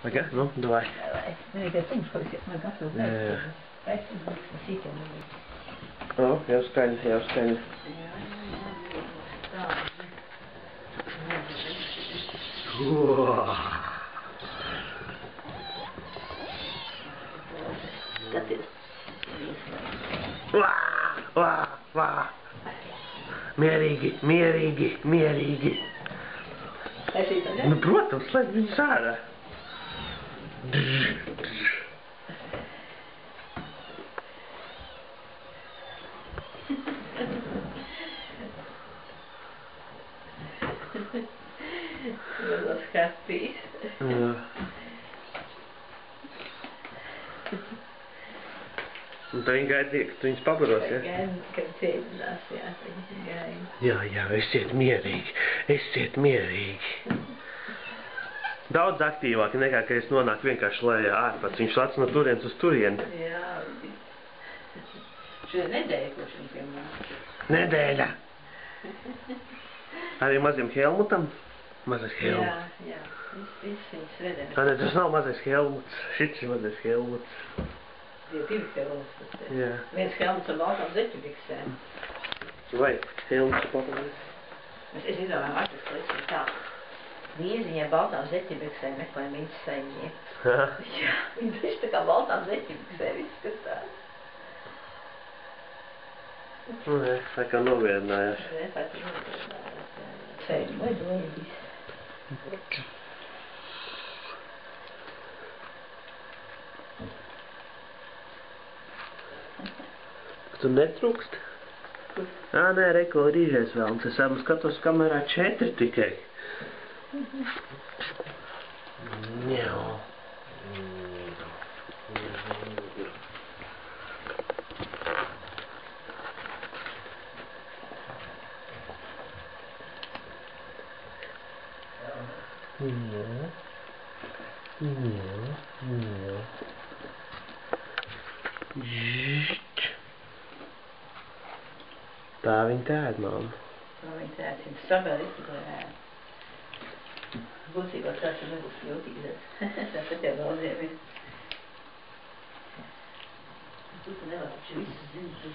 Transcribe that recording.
Ага, ну, давай. Давай. Nu, ik heb soms gezegd, maar ik had veel Ja. 15 minuten muziek en Oh, heel skaļi, heel skaļi. Skaties. Vā, vā, vā. Mierīgi, mierīgi, mierīgi. Nu, protams, slēdz viņus ārā. Dat gaat vies. Un tad viņi gaida, ka tu viņus pabaros, ja? Gaida, ka cēdinās, jā, viņi gaida. Jā, esiet mierīgi, esiet mierīgi. Daudz aktīvāk nekā, ka es nonāku vienkārši lejā ārpats. Viņš lec no turienes uz turieni. Jā. Šodien nedēļa, kurš viņš piemēr. Nedēļa! Arī maziem Helmutam? Mazais Helmuts. Jā. Viss viņas redēs. Ne, tas nav mazais Helmuts. Šits ir mazais Helmuts. Divi Helmuts tas ir. Jā. Viens Helmuts ar baltām zeķubiksēm. Vai Helmuts ir patīk? Es izdomāju atrast līdzi tā. Vīriņai baltām zeķubiksēm meklē viņas saimnieku. Jā, viņi taču tā kā baltām zeķubiksēm izskatās. Nē, tā kā noviedinājās. Nē, tā kā noviedinājās. Ceļu lidojums. Tu netrūkst? Nē, reko rīžēs vēl. Un es skatos kamerā 4 tikai. Njau. Tā viņa tēd, mamma. Tā viņa tēd, viņa sabēr izturēt. Būtībā tāds ir nebūs jūtīgais. Tāpēc jau daudziem ir. Tu nevar taču visu zināt.